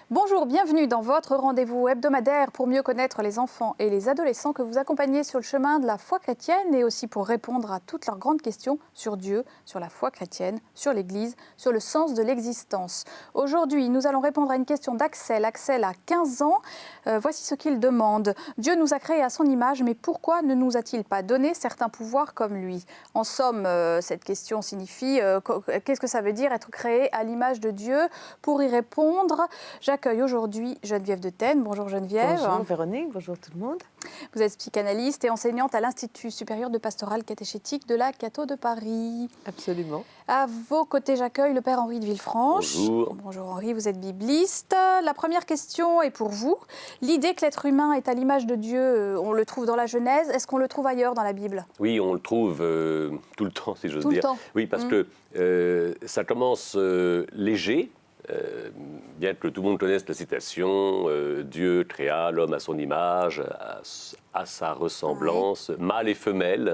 Bonjour, bienvenue dans votre rendez-vous hebdomadaire pour mieux connaître les enfants et les adolescents que vous accompagnez sur le chemin de la foi chrétienne et aussi pour répondre à toutes leurs grandes questions sur Dieu, sur la foi chrétienne, sur l'Église, sur le sens de l'existence. Aujourd'hui, nous allons répondre à une question d'Axel. Axel a 15 ans. Voici ce qu'il demande. Dieu nous a créés à son image, mais pourquoi ne nous a-t-il pas donné certains pouvoirs comme lui? En somme, cette question signifie qu'est-ce que ça veut dire être créé à l'image de Dieu? Pour y répondre, j'accueille aujourd'hui Geneviève de Tène. Bonjour Geneviève. Bonjour Véronique, bonjour tout le monde. Vous êtes psychanalyste et enseignante à l'Institut supérieur de pastoral catéchétique de la Catho de Paris. Absolument. À vos côtés, j'accueille le Père Henri de Villefranche. Bonjour. Bonjour Henri, vous êtes bibliste. La première question est pour vous. L'idée que l'être humain est à l'image de Dieu, on le trouve dans la Genèse. Est-ce qu'on le trouve ailleurs dans la Bible? Oui, on le trouve tout le temps, si j'ose dire. Tout le temps. Oui, parce que ça commence léger. Bien que tout le monde connaisse la citation Dieu créa l'homme à son image, à sa ressemblance, mâle et femelle,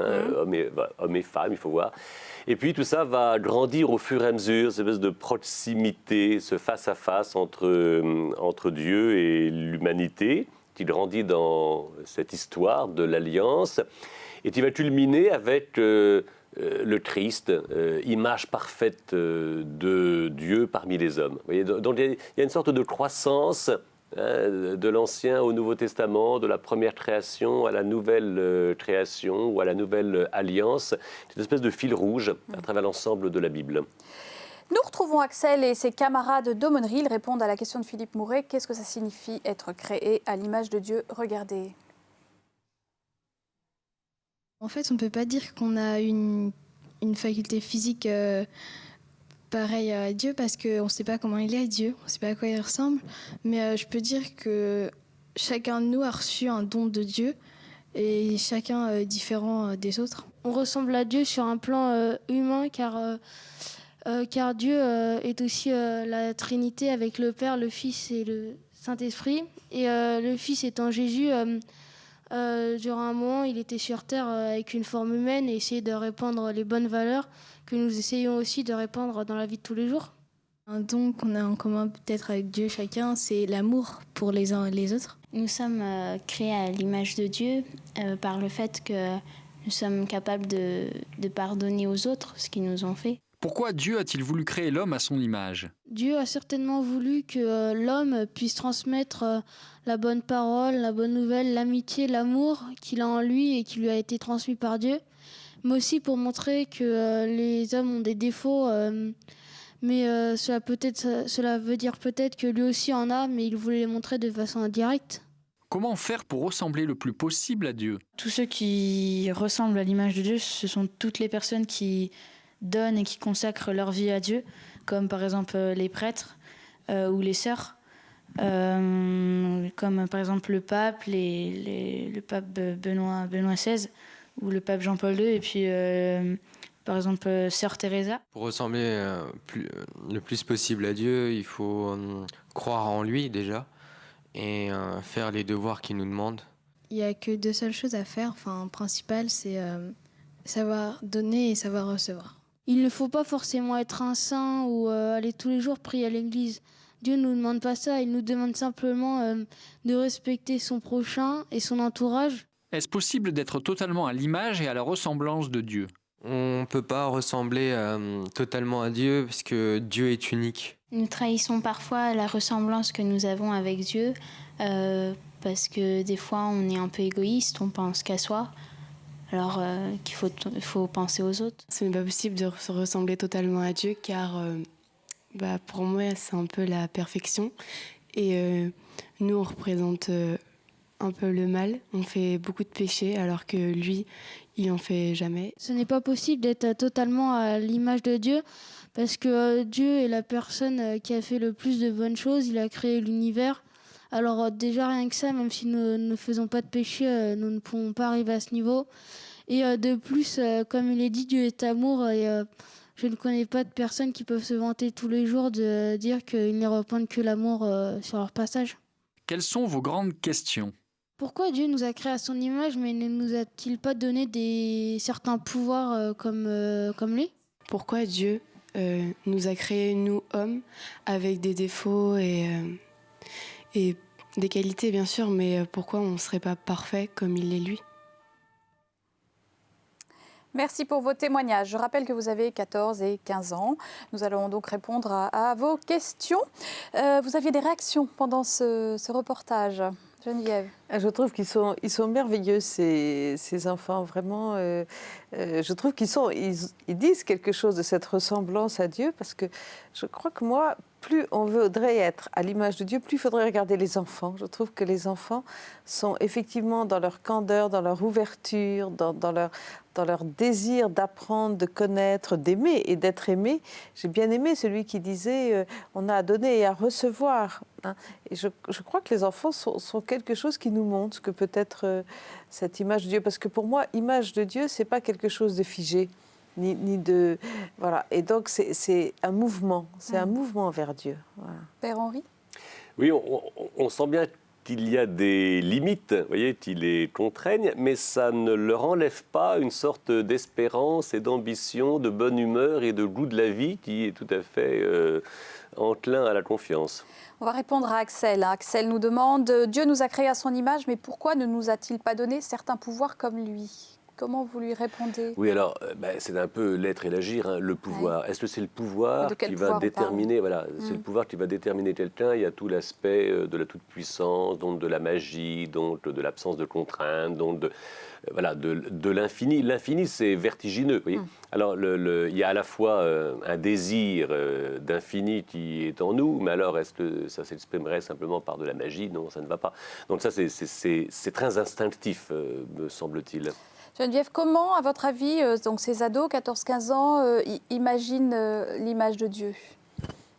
homme et femme, il faut voir. Et puis tout ça va grandir au fur et à mesure, cette espèce de proximité, ce face-à-face entre Dieu et l'humanité, qui grandit dans cette histoire de l'Alliance, et qui va culminer avec le Christ, image parfaite de Dieu parmi les hommes. Vous voyez, donc il y a une sorte de croissance de l'Ancien au Nouveau Testament, de la première création à la nouvelle création ou à la nouvelle alliance. C'est une espèce de fil rouge à travers l'ensemble de la Bible. Nous retrouvons Axel et ses camarades d'aumônerie. Ils répondent à la question de Philippe Mouret. Qu'est-ce que ça signifie être créé à l'image de Dieu? Regardez. En fait, on ne peut pas dire qu'on a une faculté physique pareille à Dieu parce qu'on ne sait pas comment il est, Dieu, on ne sait pas à quoi il ressemble. Mais je peux dire que chacun de nous a reçu un don de Dieu et chacun différent des autres. On ressemble à Dieu sur un plan humain car Dieu est aussi la Trinité avec le Père, le Fils et le Saint-Esprit. Et le Fils étant Jésus... durant un moment, il était sur Terre avec une forme humaine et essayait de répandre les bonnes valeurs que nous essayons aussi de répandre dans la vie de tous les jours. Un don qu'on a en commun peut-être avec Dieu chacun, c'est l'amour pour les uns et les autres. Nous sommes créés à l'image de Dieu par le fait que nous sommes capables de pardonner aux autres ce qu'ils nous ont fait. Pourquoi Dieu a-t-il voulu créer l'homme à son image? Dieu a certainement voulu que l'homme puisse transmettre la bonne parole, la bonne nouvelle, l'amitié, l'amour qu'il a en lui et qui lui a été transmis par Dieu, mais aussi pour montrer que les hommes ont des défauts, mais cela veut dire peut-être que lui aussi en a, mais il voulait les montrer de façon indirecte. Comment faire pour ressembler le plus possible à Dieu? Tous ceux qui ressemblent à l'image de Dieu, ce sont toutes les personnes qui donnent et qui consacrent leur vie à Dieu, comme par exemple les prêtres ou les sœurs, comme par exemple le pape, le pape Benoît XVI ou le pape Jean-Paul II, et puis par exemple sœur Teresa. Pour ressembler le plus possible à Dieu, il faut croire en lui déjà et faire les devoirs qu'il nous demande. Il n'y a que deux seules choses à faire. Enfin, principal, c'est savoir donner et savoir recevoir. Il ne faut pas forcément être un saint ou aller tous les jours prier à l'église. Dieu ne nous demande pas ça, il nous demande simplement de respecter son prochain et son entourage. Est-ce possible d'être totalement à l'image et à la ressemblance de Dieu? On ne peut pas ressembler totalement à Dieu parce que Dieu est unique. Nous trahissons parfois la ressemblance que nous avons avec Dieu parce que des fois on est un peu égoïste, on pense qu'à soi. Alors qu'il faut penser aux autres. Ce n'est pas possible de se ressembler totalement à Dieu car pour moi c'est un peu la perfection et nous on représente un peu le mal, on fait beaucoup de péchés alors que lui il en fait jamais. Ce n'est pas possible d'être totalement à l'image de Dieu parce que Dieu est la personne qui a fait le plus de bonnes choses, il a créé l'univers. Alors déjà rien que ça, même si nous ne faisons pas de péché, nous ne pouvons pas arriver à ce niveau. Et de plus, comme il est dit, Dieu est amour et je ne connais pas de personnes qui peuvent se vanter tous les jours de dire qu'ils ne répandent que l'amour sur leur passage. Quelles sont vos grandes questions? Pourquoi Dieu nous a créés à son image mais ne nous a-t-il pas donné certains pouvoirs comme lui? Pourquoi Dieu nous a créés, nous hommes, avec des défauts et et des qualités bien sûr, mais pourquoi on ne serait pas parfait comme il l'est lui? Merci pour vos témoignages. Je rappelle que vous avez 14 et 15 ans. Nous allons donc répondre à vos questions. Vous aviez des réactions pendant ce reportage, Geneviève? Je trouve qu'ils sont merveilleux, ces enfants, vraiment. Je trouve ils disent quelque chose de cette ressemblance à Dieu, parce que je crois que moi, plus on voudrait être à l'image de Dieu, plus il faudrait regarder les enfants. Je trouve que les enfants sont effectivement dans leur candeur, dans leur ouverture, dans leur désir d'apprendre, de connaître, d'aimer et d'être aimé. J'ai bien aimé celui qui disait on a à donner et à recevoir. Hein. Et je crois que les enfants sont quelque chose qui nous montre ce que peut être cette image de Dieu. Parce que pour moi, image de Dieu, c'est pas quelque chose de figé. Ni de... Voilà. Et donc, c'est un mouvement. C'est un mouvement vers Dieu. Voilà. Père Henri? Oui, on sent bien qu'il y a des limites, vous voyez, qui les contraignent, mais ça ne leur enlève pas une sorte d'espérance et d'ambition, de bonne humeur et de goût de la vie qui est tout à fait enclin à la confiance. On va répondre à Axel. Axel nous demande « Dieu nous a créés à son image, mais pourquoi ne nous a-t-il pas donné certains pouvoirs comme lui ?» Comment vous lui répondez? Oui, alors, c'est un peu l'être et l'agir, hein, le pouvoir. Ouais. Est-ce que c'est le pouvoir qui va déterminer, voilà, c'est le pouvoir qui va déterminer quelqu'un? Il y a tout l'aspect de la toute-puissance, donc de la magie, donc de l'absence de contraintes, donc de l'infini. L'infini, c'est vertigineux, vous voyez. Alors, il y a à la fois un désir d'infini qui est en nous, mais alors, est-ce que ça s'exprimerait simplement par de la magie? Non, ça ne va pas. Donc ça, c'est très instinctif, me semble-t-il. Geneviève, comment, à votre avis, donc ces ados, 14-15 ans, imaginent l'image de Dieu?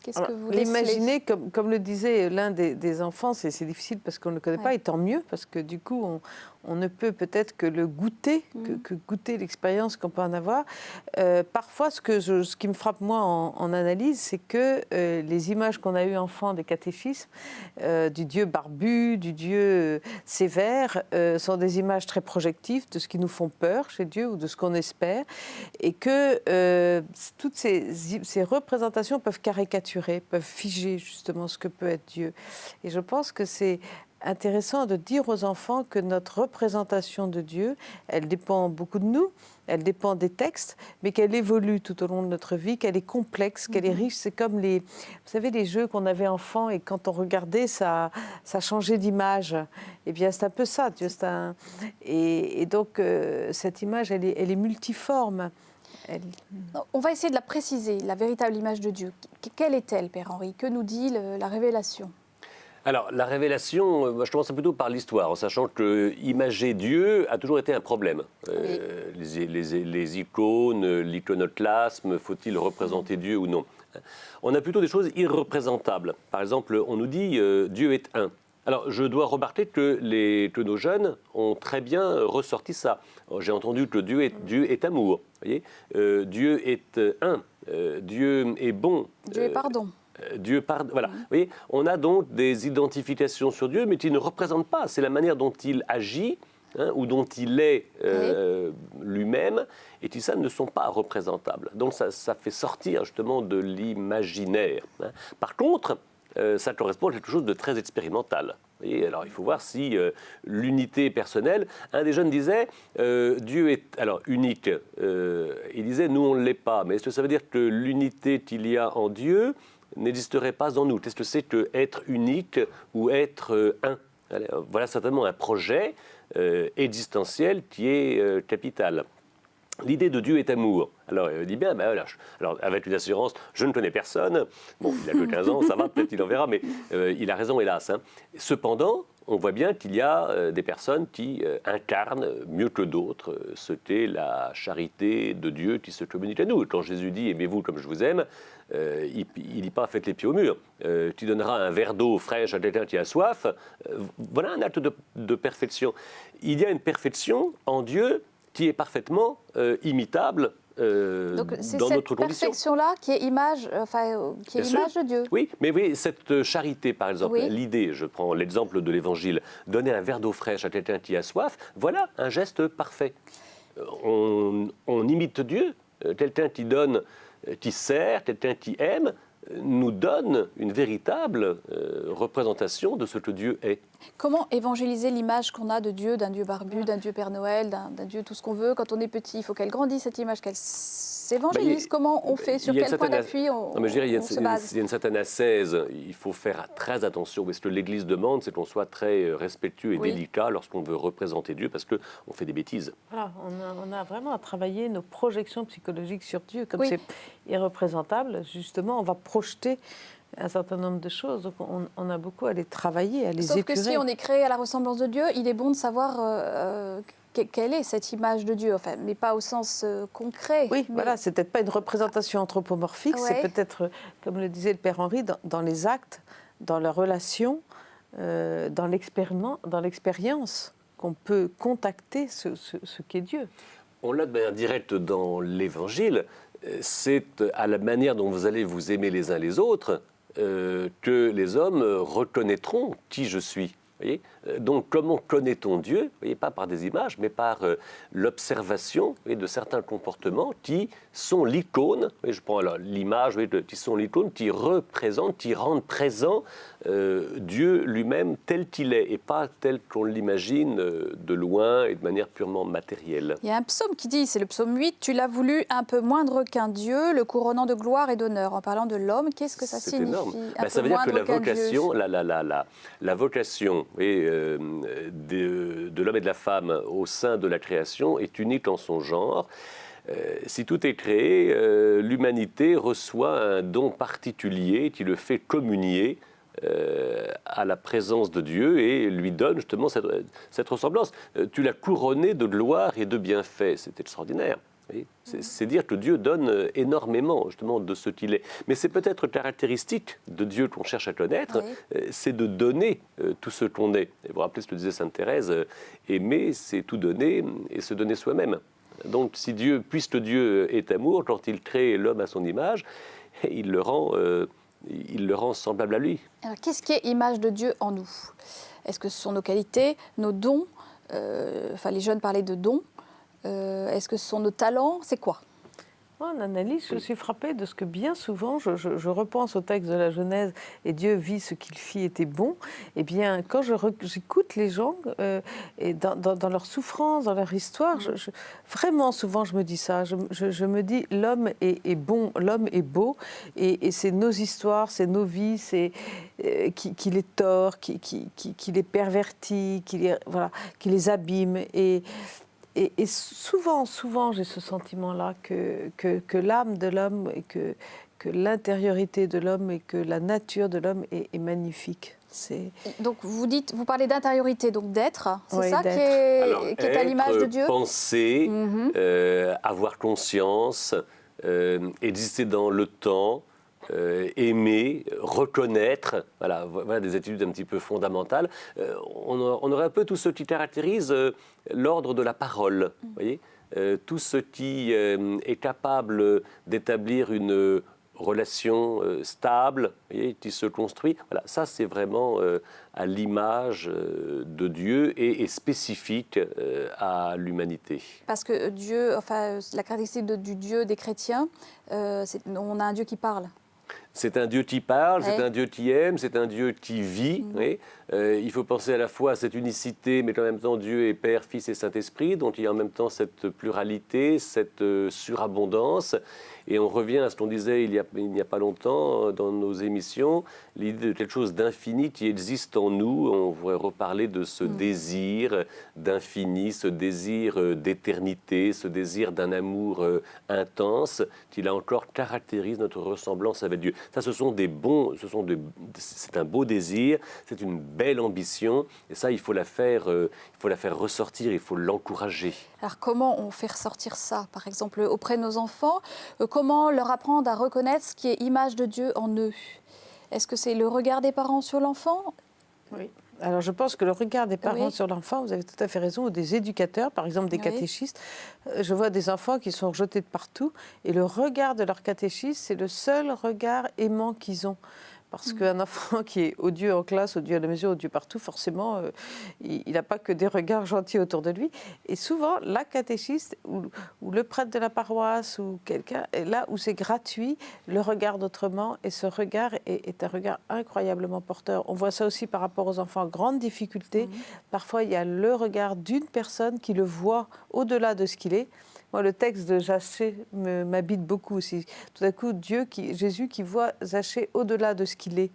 Qu'est-ce que vous l'imaginer, comme le disait l'un des enfants, c'est difficile parce qu'on ne le connaît pas, et tant mieux, parce que du coup, on ne peut peut-être que le goûter, que goûter l'expérience qu'on peut en avoir. Parfois, ce qui me frappe, moi, en analyse, c'est que les images qu'on a eues enfant des catéchismes, du Dieu barbu, du Dieu sévère, sont des images très projectives de ce qui nous font peur chez Dieu ou de ce qu'on espère, et que toutes ces représentations peuvent caricaturer, peuvent figer justement ce que peut être Dieu. Et je pense que c'est intéressant de dire aux enfants que notre représentation de Dieu, elle dépend beaucoup de nous, elle dépend des textes, mais qu'elle évolue tout au long de notre vie, qu'elle est complexe, qu'elle est riche. C'est comme vous savez, les jeux qu'on avait enfants, et quand on regardait, ça changeait d'image. Eh bien, c'est un peu ça, Dieu. Et donc, cette image, elle est multiforme. On va essayer de la préciser, la véritable image de Dieu. Quelle est-elle, Père Henri? Que nous dit la révélation? Alors, la révélation, je commencerai plutôt par l'histoire, en sachant que imager Dieu a toujours été un problème. Oui. Les icônes, l'iconoclasme, faut-il représenter Dieu ou non? On a plutôt des choses irreprésentables. Par exemple, on nous dit Dieu est un. Alors, je dois remarquer que nos jeunes ont très bien ressorti ça. J'ai entendu que Dieu est amour. Voyez, Dieu est un. Dieu est bon. Dieu est pardon. Dieu pardonne. Voilà. Vous voyez, on a donc des identifications sur Dieu, mais qui ne représentent pas. C'est la manière dont il agit, hein, ou dont il est lui-même, et tout ça ne sont pas représentables. Donc ça fait sortir justement de l'imaginaire. Hein. Par contre, ça correspond à quelque chose de très expérimental. Et alors, il faut voir si l'unité personnelle... Un des jeunes disait, Dieu est unique. Il disait, nous, on ne l'est pas. Mais est-ce que ça veut dire que l'unité qu'il y a en Dieu n'existerait pas en nous? Qu'est-ce que c'est que être unique ou être un? Voilà certainement un projet existentiel qui est capital. L'idée de Dieu est amour. Alors, il dit bien, voilà, alors avec une assurance, je ne connais personne. Bon, il n'a que 15 ans, ça va, peut-être il en verra, mais il a raison, hélas. Hein. Cependant, on voit bien qu'il y a des personnes qui incarnent mieux que d'autres ce qu'est la charité de Dieu qui se communique à nous. Quand Jésus dit « aimez-vous comme je vous aime », il ne dit pas « faites les pieds au mur ». Tu donneras un verre d'eau fraîche à quelqu'un qui a soif. Voilà un acte de perfection. Il y a une perfection en Dieu qui est parfaitement imitable donc, c'est dans notre condition. C'est cette perfection-là qui est image, image de Dieu. Oui, mais oui, cette charité, par exemple, l'idée, je prends l'exemple de l'Évangile, donner un verre d'eau fraîche à quelqu'un qui a soif, voilà un geste parfait. On imite Dieu, quelqu'un qui donne, qui sert, quelqu'un qui aime, nous donne une véritable représentation de ce que Dieu est. Comment évangéliser l'image qu'on a de Dieu, d'un Dieu barbu, d'un Dieu Père Noël, d'un Dieu tout ce qu'on veut quand on est petit? Il faut qu'elle grandisse cette image, qu'elle s'évangélise. Comment on fait? Sur quel point d'appui on se base? Il y a une certaine ascèse. Il faut faire très attention. Mais ce que l'Église demande, c'est qu'on soit très respectueux et délicat lorsqu'on veut représenter Dieu, parce qu'on fait des bêtises. Voilà, on a vraiment à travailler nos projections psychologiques sur Dieu. Comme c'est irreprésentable, justement, on va projeter un certain nombre de choses. Donc on a beaucoup à les travailler, à les épurer. Sauf que si on est créé à la ressemblance de Dieu, il est bon de savoir quelle est cette image de Dieu, enfin, mais pas au sens concret. Oui, voilà, c'est peut-être pas une représentation anthropomorphique, c'est peut-être, comme le disait le Père Henri, dans les actes, dans la relation, dans l'expérience qu'on peut contacter ce qu'est Dieu. On l'a de manière directe dans l'Évangile. C'est à la manière dont vous allez vous aimer les uns les autres que les hommes reconnaîtront qui je suis. Voyez, donc comment connaît-on Dieu? Voyez, pas par des images, mais par l'observation de certains comportements qui sont l'icône. Je prends l'image, qui sont l'icône, qui représentent, qui rendent présent Dieu lui-même tel qu'il est, et pas tel qu'on l'imagine de loin et de manière purement matérielle. Il y a un psaume qui dit, c'est le psaume 8, « Tu l'as voulu un peu moindre qu'un Dieu, le couronnant de gloire et d'honneur ». En parlant de l'homme, qu'est-ce que ça signifie? Énorme. Ça veut dire que la vocation, la vocation de l'homme et de la femme au sein de la création est unique en son genre. Si tout est créé, l'humanité reçoit un don particulier qui le fait communier à la présence de Dieu et lui donne justement cette ressemblance. Tu l'as couronné de gloire et de bienfaits. C'est extraordinaire. C'est dire que Dieu donne énormément justement de ce qu'il est. Mais c'est peut-être caractéristique de Dieu qu'on cherche à connaître, c'est de donner tout ce qu'on est. Et vous vous rappelez ce que disait Sainte Thérèse, aimer, c'est tout donner et se donner soi-même. Donc si Dieu, puisque Dieu est amour, quand il crée l'homme à son image, il le rend semblable à lui. Alors qu'est-ce qui est image de Dieu en nous? Est-ce que ce sont nos qualités, nos dons? Les jeunes parlaient de dons. Est-ce que ce sont nos talents? C'est quoi? En analyse, je suis frappée de ce que bien souvent, je repense au texte de la Genèse, et Dieu vit ce qu'il fit était bon. Eh bien, quand j'écoute les gens, et dans leur souffrance, dans leur histoire, vraiment souvent je me dis ça. Je me dis, l'homme est bon, l'homme est beau, et c'est nos histoires, c'est nos vies, c'est qui les tord, qui les pervertit, qui les abîme. Et souvent, j'ai ce sentiment-là que l'âme de l'homme et que l'intériorité de l'homme et que la nature de l'homme est magnifique. Donc vous parlez d'intériorité, donc d'être, c'est ça qui est à l'image de Dieu? Penser, avoir conscience, exister dans le temps, aimer, reconnaître, voilà des attitudes un petit peu fondamentales. On aurait un peu tout ce qui caractérise l'ordre de la parole, voyez, tout ce qui est capable d'établir une relation stable, voyez, qui se construit. Voilà, ça c'est vraiment à l'image de Dieu et spécifique à l'humanité. Parce que Dieu, la caractéristique du Dieu des chrétiens, on a un Dieu qui parle. C'est un Dieu qui parle, c'est un Dieu qui aime, c'est un Dieu qui vit. Il faut penser à la fois à cette unicité, mais en même temps Dieu est Père, Fils et Saint-Esprit, donc il y a en même temps cette pluralité, cette surabondance. Et on revient à ce qu'on disait il n'y a pas longtemps dans nos émissions, l'idée de quelque chose d'infini qui existe en nous. On pourrait reparler de ce désir d'infini, ce désir d'éternité, ce désir d'un amour intense qui là encore caractérise notre ressemblance avec Dieu. Ça, c'est un beau désir, c'est une belle ambition, et ça, il faut la faire ressortir, il faut l'encourager. Alors comment on fait ressortir ça, par exemple, auprès de nos enfants? Comment leur apprendre à reconnaître ce qui est image de Dieu en eux? Est-ce que c'est le regard des parents sur l'enfant? Oui. Alors je pense que le regard des parents sur l'enfant, vous avez tout à fait raison, ou des éducateurs, par exemple des catéchistes. Je vois des enfants qui sont rejetés de partout, et le regard de leur catéchiste, c'est le seul regard aimant qu'ils ont. Parce qu'un enfant qui est odieux en classe, odieux à la maison, odieux partout, forcément, il n'a pas que des regards gentils autour de lui. Et souvent, la catéchiste ou le prêtre de la paroisse ou quelqu'un, là où c'est gratuit, le regarde autrement. Et ce regard est un regard incroyablement porteur. On voit ça aussi par rapport aux enfants en grande difficulté. Parfois, il y a le regard d'une personne qui le voit au-delà de ce qu'il est. Moi, le texte de Zachée m'habite beaucoup aussi. Tout d'un coup, Jésus qui voit Zachée au-delà de ce qu'il est.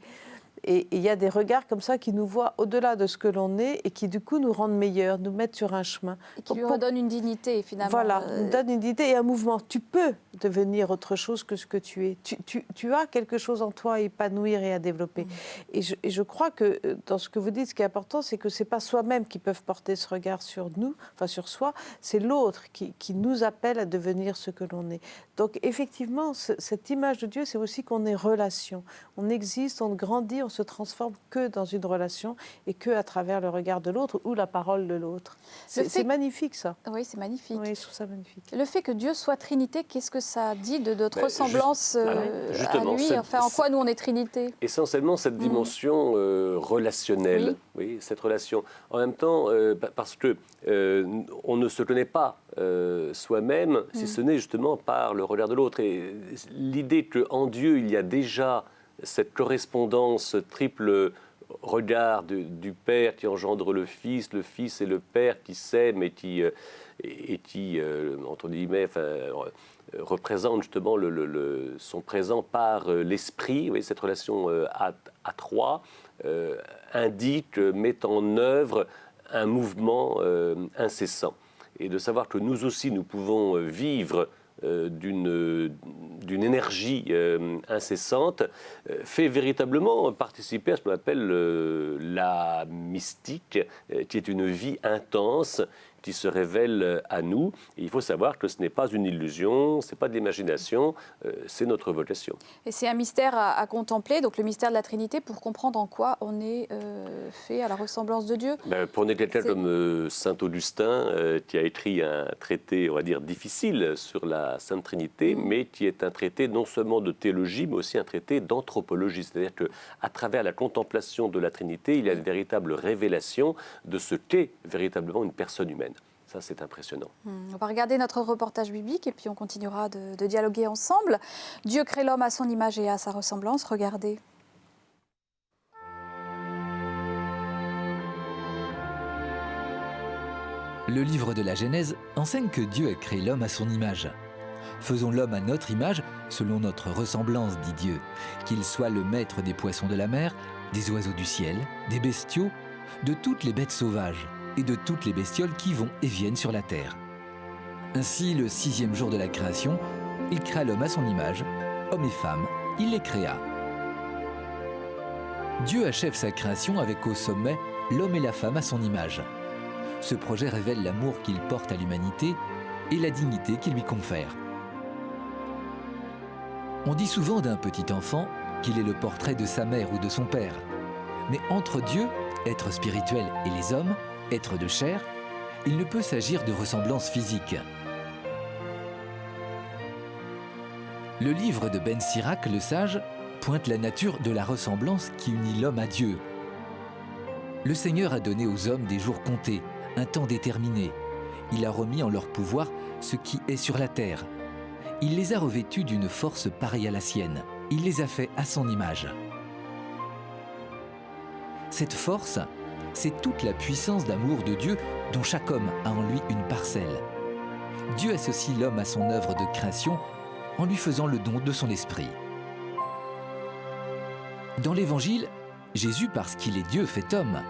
Et il y a des regards comme ça qui nous voient au-delà de ce que l'on est et qui, du coup, nous rendent meilleurs, nous mettent sur un chemin. Et qui lui redonnent une dignité, finalement. Voilà, nous donne une dignité et un mouvement. Tu peux devenir autre chose que ce que tu es. Tu as quelque chose en toi à épanouir et à développer. Et je crois que dans ce que vous dites, ce qui est important, c'est que ce n'est pas soi-même qui peuvent porter ce regard sur nous, enfin sur soi, c'est l'autre qui nous appelle à devenir ce que l'on est. Donc effectivement, cette image de Dieu, c'est aussi qu'on est relation. On existe, on grandit, on se transforme que dans une relation et que à travers le regard de l'autre ou la parole de l'autre. C'est magnifique ça. Oui, c'est magnifique. Oui, je trouve ça magnifique. Le fait que Dieu soit Trinité, qu'est-ce que ça dit de notre ressemblance à lui? Enfin, en quoi nous on est Trinité? Essentiellement cette dimension relationnelle, oui, cette relation. En même temps, parce que on ne se connaît pas soi-même, si ce n'est justement par le regard de l'autre. Et l'idée qu'en Dieu il y a déjà cette correspondance triple regard du Père qui engendre le Fils et le Père qui s'aiment et qui entre guillemets, représente justement son présent par l'Esprit. Oui, cette relation à trois indique, met en œuvre un mouvement incessant. Et de savoir que nous aussi, nous pouvons vivre d'une énergie incessante, fait véritablement participer à ce qu'on appelle la mystique, qui est une vie intense qui se révèle à nous. Et il faut savoir que ce n'est pas une illusion, ce n'est pas de l'imagination, c'est notre vocation. Et c'est un mystère à contempler, donc le mystère de la Trinité, pour comprendre en quoi on est fait à la ressemblance de Dieu. Prenez quelqu'un comme saint Augustin, qui a écrit un traité, on va dire, difficile sur la Sainte Trinité, mais qui est un traité non seulement de théologie, mais aussi un traité d'anthropologie. C'est-à-dire qu'à travers la contemplation de la Trinité, il y a une véritable révélation de ce qu'est véritablement une personne humaine. Ça, c'est impressionnant. On va regarder notre reportage biblique et puis on continuera de dialoguer ensemble. Dieu crée l'homme à son image et à sa ressemblance. Regardez. Le livre de la Genèse enseigne que Dieu a créé l'homme à son image. Faisons l'homme à notre image, selon notre ressemblance, dit Dieu, qu'il soit le maître des poissons de la mer, des oiseaux du ciel, des bestiaux, de toutes les bêtes sauvages et de toutes les bestioles qui vont et viennent sur la terre. Ainsi, le 6e jour de la création, il créa l'homme à son image, homme et femme, il les créa. Dieu achève sa création avec au sommet l'homme et la femme à son image. Ce projet révèle l'amour qu'il porte à l'humanité et la dignité qu'il lui confère. On dit souvent d'un petit enfant qu'il est le portrait de sa mère ou de son père. Mais entre Dieu, être spirituel, et les hommes, être de chair, il ne peut s'agir de ressemblance physique. Le livre de Ben Sirac, le sage, pointe la nature de la ressemblance qui unit l'homme à Dieu. Le Seigneur a donné aux hommes des jours comptés, un temps déterminé. Il a remis en leur pouvoir ce qui est sur la terre. Il les a revêtus d'une force pareille à la sienne. Il les a fait à son image. Cette force, c'est toute la puissance d'amour de Dieu dont chaque homme a en lui une parcelle. Dieu associe l'homme à son œuvre de création en lui faisant le don de son esprit. Dans l'Évangile, Jésus, parce qu'il est Dieu fait homme,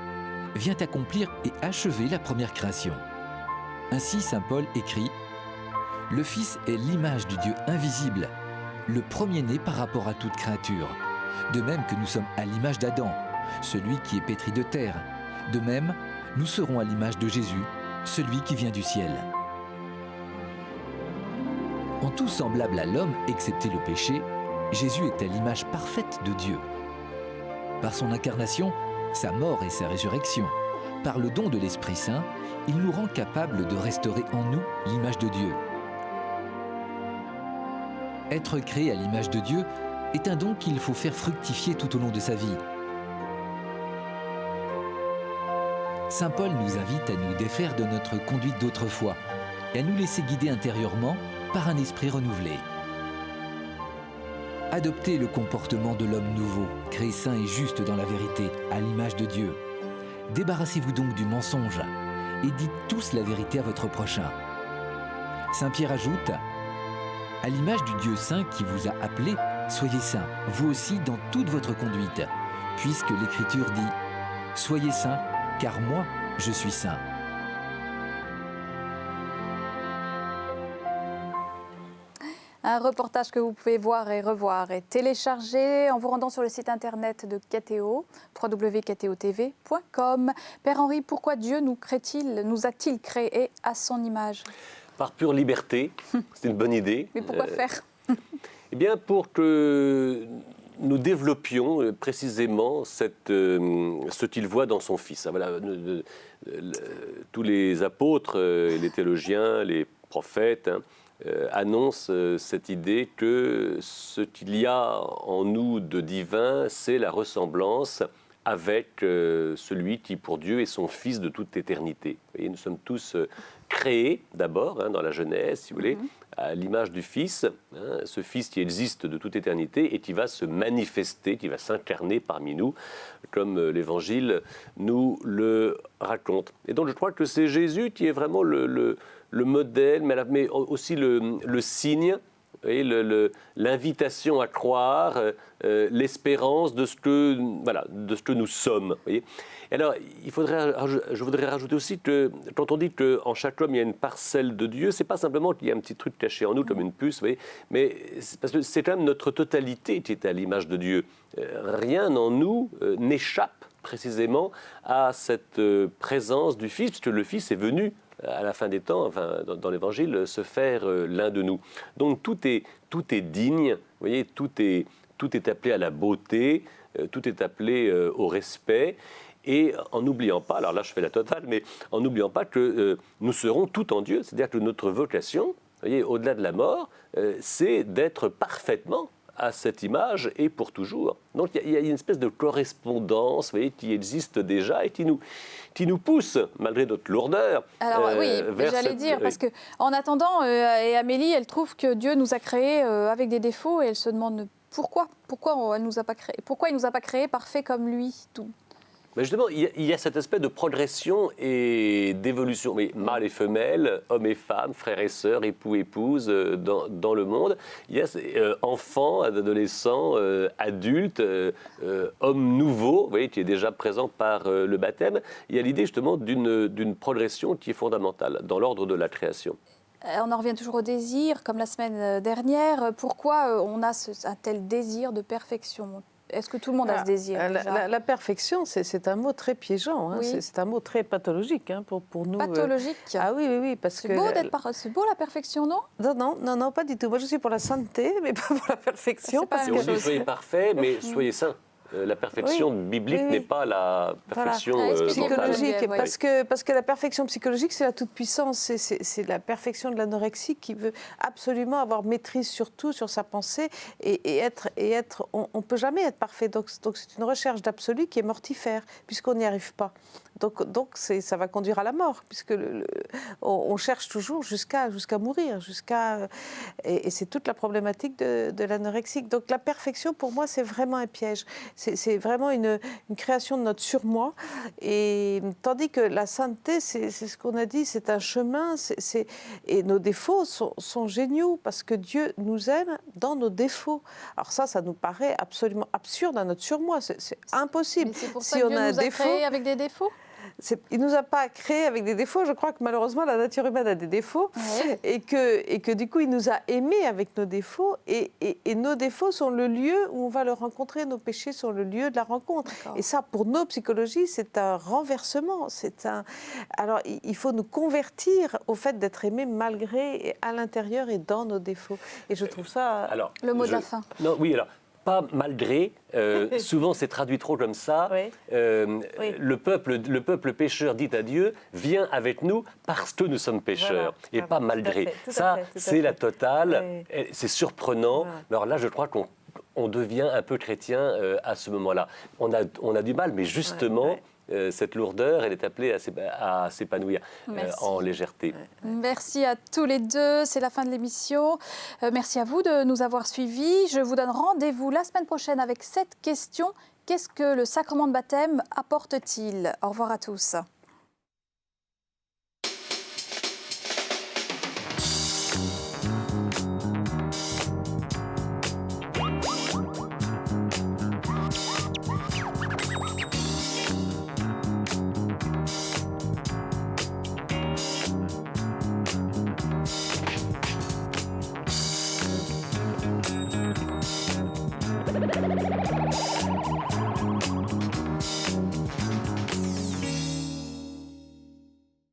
vient accomplir et achever la première création. Ainsi, saint Paul écrit « Le Fils est l'image du Dieu invisible, le premier-né par rapport à toute créature, de même que nous sommes à l'image d'Adam, celui qui est pétri de terre. De même, nous serons à l'image de Jésus, celui qui vient du ciel. » En tout semblable à l'homme, excepté le péché, Jésus est à l'image parfaite de Dieu. Par son incarnation, sa mort et sa résurrection, par le don de l'Esprit Saint, il nous rend capables de restaurer en nous l'image de Dieu. Être créé à l'image de Dieu est un don qu'il faut faire fructifier tout au long de sa vie. Saint Paul nous invite à nous défaire de notre conduite d'autrefois et à nous laisser guider intérieurement par un esprit renouvelé. Adoptez le comportement de l'homme nouveau, créé saint et juste dans la vérité, à l'image de Dieu. Débarrassez-vous donc du mensonge et dites tous la vérité à votre prochain. Saint Pierre ajoute, à l'image du Dieu saint qui vous a appelé, soyez saints, vous aussi dans toute votre conduite, puisque l'Écriture dit, soyez saints, car moi, je suis saint. Un reportage que vous pouvez voir et revoir et télécharger en vous rendant sur le site internet de KTO, www.ktotv.com. Père Henri, pourquoi Dieu nous a-t-il créés à son image? Par pure liberté, c'est une bonne idée. Mais pourquoi faire? Eh bien, pour que nous développions précisément ce qu'il voit dans son Fils. Voilà, tous les apôtres, les théologiens, les prophètes, annonce cette idée que ce qu'il y a en nous de divin, c'est la ressemblance avec celui qui, pour Dieu, est son Fils de toute éternité. Vous voyez, nous sommes tous créés, d'abord, dans la Genèse, si vous voulez, à l'image du Fils, ce Fils qui existe de toute éternité et qui va se manifester, qui va s'incarner parmi nous, comme l'Évangile nous le raconte. Et donc, je crois que c'est Jésus qui est vraiment le modèle, mais aussi le signe, l'invitation à croire, l'espérance de ce que nous sommes. Voyez. Et alors, je voudrais rajouter aussi que quand on dit qu'en chaque homme il y a une parcelle de Dieu, c'est pas simplement qu'il y a un petit truc caché en nous comme une puce, voyez, mais parce que c'est quand même notre totalité qui est à l'image de Dieu. Rien en nous n'échappe précisément à cette présence du Fils, puisque le Fils est venu à la fin des temps, enfin, dans l'Évangile, se faire l'un de nous. Donc tout est digne, vous voyez, tout est appelé à la beauté, tout est appelé au respect, et en n'oubliant pas, alors là je fais la totale, mais en n'oubliant pas que nous serons tout en Dieu, c'est-à-dire que notre vocation, vous voyez, au-delà de la mort, c'est d'être parfaitement à cette image et pour toujours. Donc il y a une espèce de correspondance, vous voyez, qui existe déjà et qui nous pousse, malgré notre lourdeur. Alors oui, j'allais dire, parce qu'en attendant, et Amélie, elle trouve que Dieu nous a créés avec des défauts et elle se demande pourquoi il nous a pas créés parfaits comme lui. Tout. Mais justement, il y a cette espèce de progression et d'évolution, mais mâle et femelle, hommes et femmes, frères et sœurs, époux et épouses dans le monde. Il y a enfants, adolescents, adultes, hommes nouveaux, vous voyez, qui est déjà présent par le baptême. Il y a l'idée justement d'une progression qui est fondamentale dans l'ordre de la création. On en revient toujours au désir, comme la semaine dernière. Pourquoi on a un tel désir de perfection ? Est-ce que tout le monde a ce désir la perfection, c'est un mot très piégeant, hein. Oui. C'est un mot très pathologique pour nous. Pathologique Ah oui, parce que... C'est beau la perfection, non ? Non, pas du tout. Moi, je suis pour la sainteté, mais pas pour la perfection. On dit soyez parfait, mais soyez saint. La perfection biblique n'est pas la perfection psychologique. Parce que la perfection psychologique, c'est la toute-puissance. C'est la perfection de l'anorexique qui veut absolument avoir maîtrise sur tout, sur sa pensée. On ne peut jamais être parfait. Donc c'est une recherche d'absolu qui est mortifère, puisqu'on n'y arrive pas. Donc ça va conduire à la mort, puisque on cherche toujours jusqu'à mourir. Et c'est toute la problématique de l'anorexique. Donc la perfection, pour moi, c'est vraiment un piège. C'est vraiment une création de notre surmoi. Et tandis que la sainteté, c'est ce qu'on a dit, c'est un chemin. Et nos défauts sont géniaux, parce que Dieu nous aime dans nos défauts. Alors ça nous paraît absolument absurde à notre surmoi. C'est impossible. Mais c'est pour ça que Dieu nous a créés avec des défauts ? Il ne nous a pas créés avec des défauts. Je crois que malheureusement, la nature humaine a des défauts. Ouais. Et que du coup, il nous a aimés avec nos défauts. Et nos défauts sont le lieu où on va le rencontrer. Nos péchés sont le lieu de la rencontre. Et ça, pour nos psychologies, c'est un renversement. Alors, il faut nous convertir au fait d'être aimés malgré, à l'intérieur et dans nos défauts. Et je trouve ça... Alors, le mot de la fin. Non, oui, alors... Pas malgré, souvent c'est traduit trop comme ça. Oui. Le peuple pécheur dit à Dieu, viens avec nous parce que nous sommes pécheurs, voilà. Et pas malgré. Ça, c'est la totale, c'est surprenant. Voilà. Alors là, je crois qu'on on devient un peu chrétien à ce moment-là. On a du mal, mais justement, cette lourdeur, elle est appelée à s'épanouir en légèreté. Merci à tous les deux, c'est la fin de l'émission. Merci à vous de nous avoir suivis. Je vous donne rendez-vous la semaine prochaine avec cette question. Qu'est-ce que le sacrement de baptême apporte-t-il? Au revoir à tous.